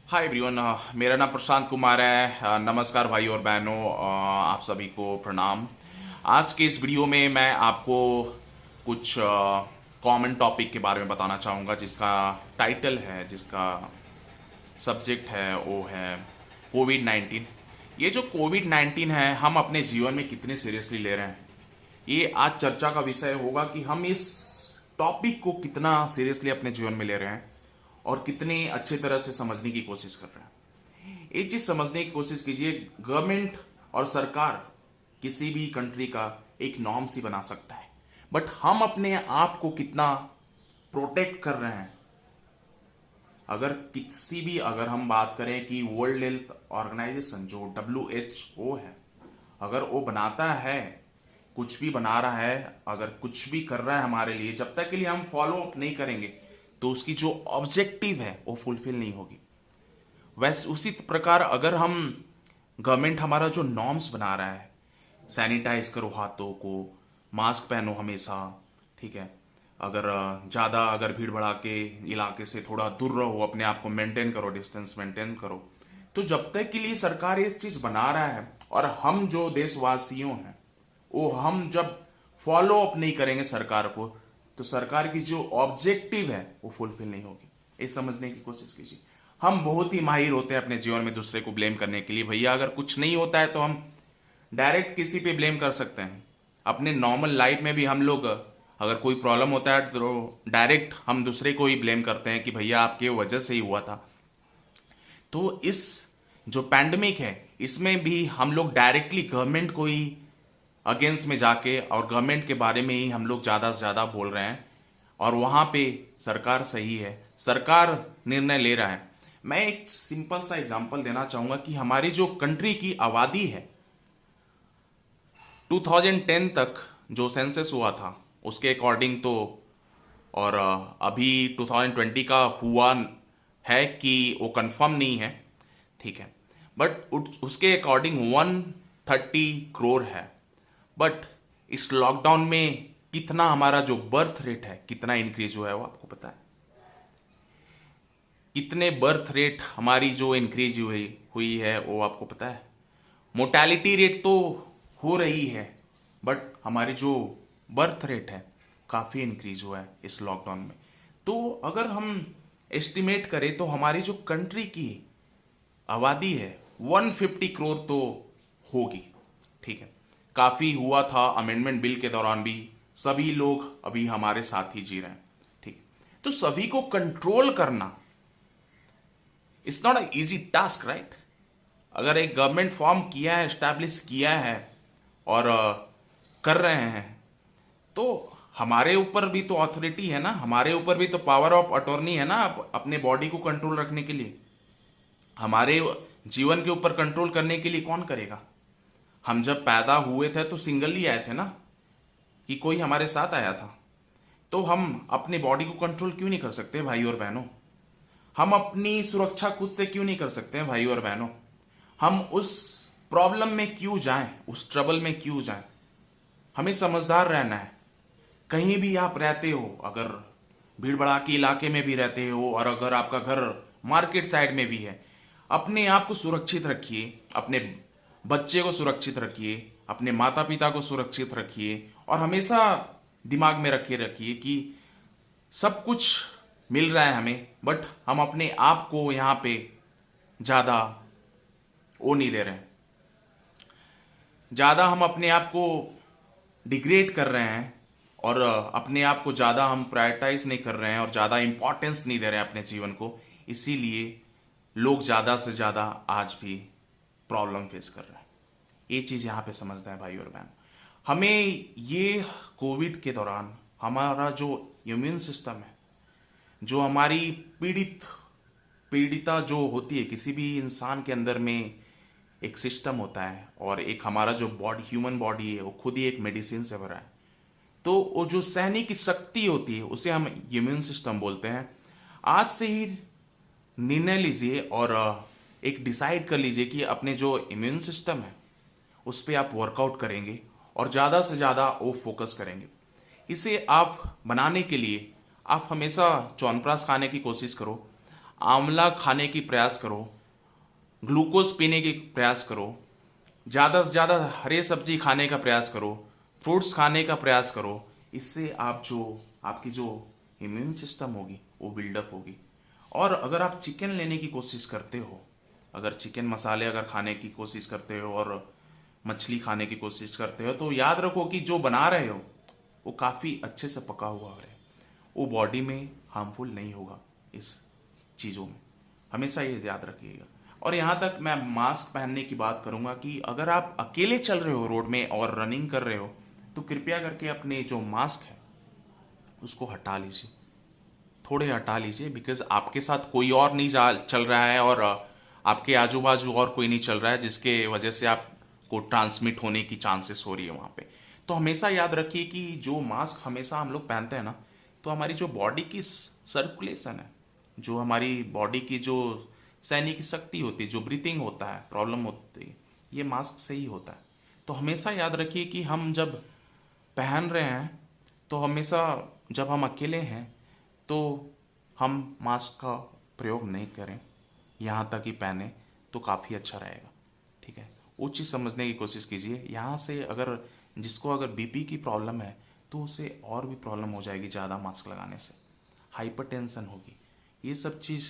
Hi everyone. मेरा नाम प्रशांत कुमार है। नमस्कार भाई और बहनों, आप सभी को प्रणाम। आज के इस वीडियो में मैं आपको कुछ कॉमन टॉपिक के बारे में बताना चाहूँगा, जिसका टाइटल है, जिसका सब्जेक्ट है, वो है कोविड 19। ये जो कोविड 19 है, हम अपने जीवन में कितने सीरियसली ले रहे हैं, ये आज चर्चा का विषय होगा कि हम इस टॉपिक को कितना सीरियसली अपने जीवन में ले रहे हैं और कितनी अच्छी तरह से समझने की कोशिश कर रहे हैं। एक चीज समझने की कोशिश कीजिए, गवर्नमेंट और सरकार किसी भी कंट्री का एक नॉर्म्स ही बना सकता है, बट हम अपने आप को कितना प्रोटेक्ट कर रहे हैं। अगर हम बात करें कि वर्ल्ड हेल्थ ऑर्गेनाइजेशन जो WHO है, अगर वो बनाता है, कुछ भी बना रहा है, अगर कुछ भी कर रहा है हमारे लिए, जब तक के लिए हम फॉलो अप नहीं करेंगे तो उसकी जो ऑब्जेक्टिव है वो फुलफिल नहीं होगी। वैसे उसी प्रकार अगर हम गवर्नमेंट हमारा जो नॉर्म्स बना रहा है, सैनिटाइज करो हाथों को, मास्क पहनो हमेशा, ठीक है, अगर भीड़ भड़ा के इलाके से थोड़ा दूर रहो, अपने आप को मेंटेन करो, डिस्टेंस मेंटेन करो, तो जब तक के लिए सरकार ये चीज बना रहा है और हम जो देशवासियों हैं वो हम जब फॉलो अप नहीं करेंगे सरकार को, तो सरकार की जो ऑब्जेक्टिव है वो फुलफिल नहीं होगी। ये समझने की कोशिश कीजिए। हम बहुत ही माहिर होते हैं अपने जीवन में दूसरे को ब्लेम करने के लिए। भैया अगर कुछ नहीं होता है तो हम डायरेक्ट किसी पे ब्लेम कर सकते हैं। अपने नॉर्मल लाइफ में भी हम लोग अगर कोई प्रॉब्लम होता है तो डायरेक्ट हम दूसरे को ही ब्लेम करते हैं कि भैया आपके वजह से ही हुआ था। तो इस जो पैंडमिक है, इसमें भी हम लोग डायरेक्टली गवर्नमेंट को ही अगेंस्ट में जाके और गवर्नमेंट के बारे में ही हम लोग ज्यादा से ज्यादा बोल रहे हैं, और वहां पे सरकार सही है, सरकार निर्णय ले रहा है। मैं एक सिंपल सा एग्जांपल देना चाहूंगा कि हमारी जो कंट्री की आबादी है, 2010 तक जो सेंसस हुआ था उसके अकॉर्डिंग तो, और अभी 2020 का हुआ है कि वो कंफर्म नहीं है, ठीक है, बट उसके अकॉर्डिंग 130 करोड़ है। बट इस लॉकडाउन में कितना हमारा जो बर्थ रेट है कितना इंक्रीज हुआ है वो आपको पता है? कितने बर्थ रेट हमारी जो इंक्रीज हुई है वो आपको पता है? मोर्टेलिटी रेट तो हो रही है, बट हमारी जो बर्थ रेट है काफी इंक्रीज हुआ है इस लॉकडाउन में। तो अगर हम एस्टिमेट करें तो हमारी जो कंट्री की आबादी है 150 करोड़ तो होगी, ठीक है। काफी हुआ था अमेंडमेंट बिल के दौरान भी, सभी लोग अभी हमारे साथ ही जी रहे हैं, ठीक। तो सभी को कंट्रोल करना it's not a easy task, right. अगर एक गवर्नमेंट फॉर्म किया है, एस्टैब्लिश किया है और कर रहे हैं, तो हमारे ऊपर भी तो अथॉरिटी है ना, हमारे ऊपर भी तो पावर ऑफ अटॉर्नी है ना अपने बॉडी को कंट्रोल रखने के लिए। हमारे जीवन के ऊपर कंट्रोल करने के लिए कौन करेगा? हम जब पैदा हुए थे तो सिंगल ही आए थे ना, कि कोई हमारे साथ आया था। तो हम अपने बॉडी को कंट्रोल क्यों नहीं कर सकते भाई और बहनों? हम अपनी सुरक्षा खुद से क्यों नहीं कर सकते हैं भाई और बहनों? हम उस प्रॉब्लम में क्यों जाएं, उस ट्रबल में क्यों जाएं? हमें समझदार रहना है। कहीं भी आप रहते हो, अगर भीड़ भड़ाके इलाके में भी रहते हो और अगर आपका घर मार्केट साइड में भी है, अपने आप को सुरक्षित रखिए, अपने बच्चे को सुरक्षित रखिए, अपने माता पिता को सुरक्षित रखिए, और हमेशा दिमाग में रखिए कि सब कुछ मिल रहा है हमें, बट हम अपने आप को यहाँ पे ज्यादा वो नहीं दे रहे हैं, ज्यादा हम अपने आप को डिग्रेड कर रहे हैं और अपने आप को ज्यादा हम प्रायोरिटाइज नहीं कर रहे हैं और ज्यादा इंपॉर्टेंस नहीं दे रहे हैं अपने जीवन को। इसीलिए लोग ज्यादा से ज्यादा आज भी प्रॉब्लम फेस कर रहे हैं। ये चीज यहां पे समझना है भाई और बहन। हमें ये कोविड के दौरान हमारा जो इम्यून सिस्टम है, जो हमारी पीड़िता जो होती है, किसी भी इंसान के अंदर में एक सिस्टम होता है और एक हमारा जो ह्यूमन बॉडी है वो खुद ही एक मेडिसिन से भरा है। तो वो जो सहने की शक्ति होती है उसे हम इम्यून सिस्टम बोलते हैं। आज से ही निर्णय लीजिए और एक डिसाइड कर लीजिए कि अपने जो इम्यून सिस्टम है उस पर आप वर्कआउट करेंगे और ज्यादा से ज्यादा वो फोकस करेंगे। इसे आप बनाने के लिए आप हमेशा च्यवनप्राश खाने की कोशिश करो। आंवला खाने की प्रयास करो, ग्लूकोज पीने की प्रयास करो, ज़्यादा से ज़्यादा हरे सब्जी खाने का प्रयास करो, फ्रूट्स खाने का प्रयास करो। इससे आपकी जो इम्यून सिस्टम होगी वो बिल्डअप होगी। और अगर आप चिकन लेने की कोशिश करते हो, अगर चिकन मसाले अगर खाने की कोशिश करते हो और मछली खाने की कोशिश करते हो, तो याद रखो कि जो बना रहे हो वो काफ़ी अच्छे से पका हुआ है, वो बॉडी में हार्मफुल नहीं होगा इस चीज़ों में। हमेशा ये याद रखिएगा। और यहाँ तक मैं मास्क पहनने की बात करूँगा कि अगर आप अकेले चल रहे हो रोड में और रनिंग कर रहे हो, तो कृपया करके अपने जो मास्क है उसको हटा लीजिए, थोड़े हटा लीजिए। बिकॉज आपके साथ कोई और नहीं चल रहा है और आपके आजू बाजू और कोई नहीं चल रहा है, जिसके वजह से आपको ट्रांसमिट होने की चांसेस हो रही है वहाँ पे। तो हमेशा याद रखिए कि जो मास्क हमेशा हम लोग पहनते हैं ना, तो हमारी जो बॉडी की सर्कुलेशन है, जो हमारी बॉडी की जो सहने की शक्ति होती है, जो ब्रीथिंग होता है, प्रॉब्लम होती है, ये मास्क से ही होता है। तो हमेशा याद रखिए कि हम जब पहन रहे हैं, तो हमेशा जब हम अकेले हैं तो हम मास्क का प्रयोग नहीं करें, यहाँ तक ही पहने तो काफ़ी अच्छा रहेगा। ठीक है, वो चीज़ समझने की कोशिश कीजिए। यहाँ से अगर जिसको अगर बीपी की प्रॉब्लम है तो उसे और भी प्रॉब्लम हो जाएगी ज़्यादा मास्क लगाने से, हाइपरटेंशन होगी। ये सब चीज़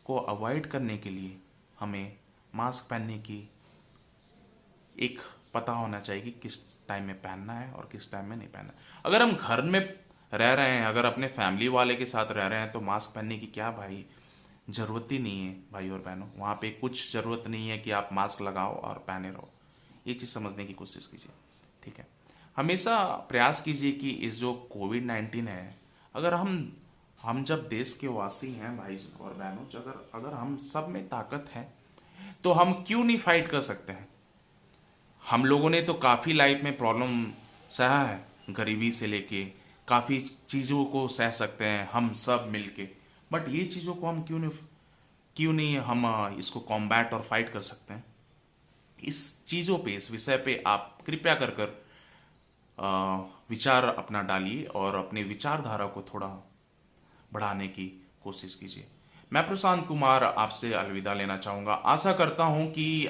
को अवॉइड करने के लिए हमें मास्क पहनने की एक पता होना चाहिए कि किस टाइम में पहनना है और किस टाइम में नहीं पहनना है। अगर हम घर में रह रहे हैं, अगर अपने फैमिली वाले के साथ रह रहे हैं, तो मास्क पहनने की क्या भाई ज़रूरत ही नहीं है भाई और बहनों। वहाँ पे कुछ ज़रूरत नहीं है कि आप मास्क लगाओ और पहने रहो। ये चीज़ समझने की कोशिश कीजिए। ठीक है, हमेशा प्रयास कीजिए कि इस जो कोविड-19 है, अगर हम जब देश के वासी हैं भाई और बहनों, अगर हम सब में ताकत है तो हम क्यों नहीं फाइट कर सकते हैं। हम लोगों ने तो काफ़ी लाइफ में प्रॉब्लम सहा है, गरीबी से लेके काफ़ी चीज़ों को सह सकते हैं हम सब मिलके। बट ये चीज़ों को हम क्यों नहीं हम इसको कॉम्बैट और फाइट कर सकते हैं। इस चीज़ों पे, इस विषय पे आप कृपया कर कर विचार अपना डालिए और अपने विचारधारा को थोड़ा बढ़ाने की कोशिश कीजिए। मैं प्रशांत कुमार आपसे अलविदा लेना चाहूँगा। आशा करता हूँ कि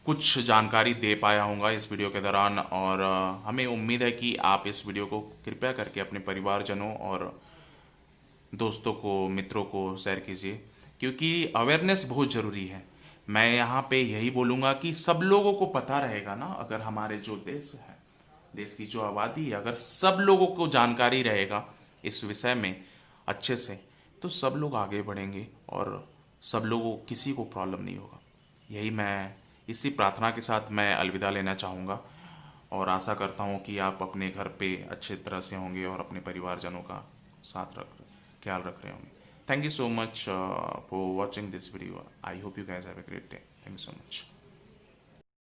कुछ जानकारी दे पाया होऊंगा इस वीडियो के दौरान, और हमें उम्मीद है कि आप इस वीडियो को कृपया करके अपने परिवारजनों और दोस्तों को, मित्रों को शेयर कीजिए, क्योंकि अवेयरनेस बहुत ज़रूरी है। मैं यहाँ पे यही बोलूँगा कि सब लोगों को पता रहेगा ना, अगर हमारे जो देश है, देश की जो आबादी है, अगर सब लोगों को जानकारी रहेगा इस विषय में अच्छे से, तो सब लोग आगे बढ़ेंगे और सब लोगों, किसी को प्रॉब्लम नहीं होगा। यही मैं इसी प्रार्थना के साथ मैं अलविदा लेना चाहूँगा, और आशा करता हूँ कि आप अपने घर पे अच्छे तरह से होंगे और अपने परिवारजनों का ख्याल रख रहे होंगे। Thank you so much for watching this video. I hope you guys have a great day. Thank you so much.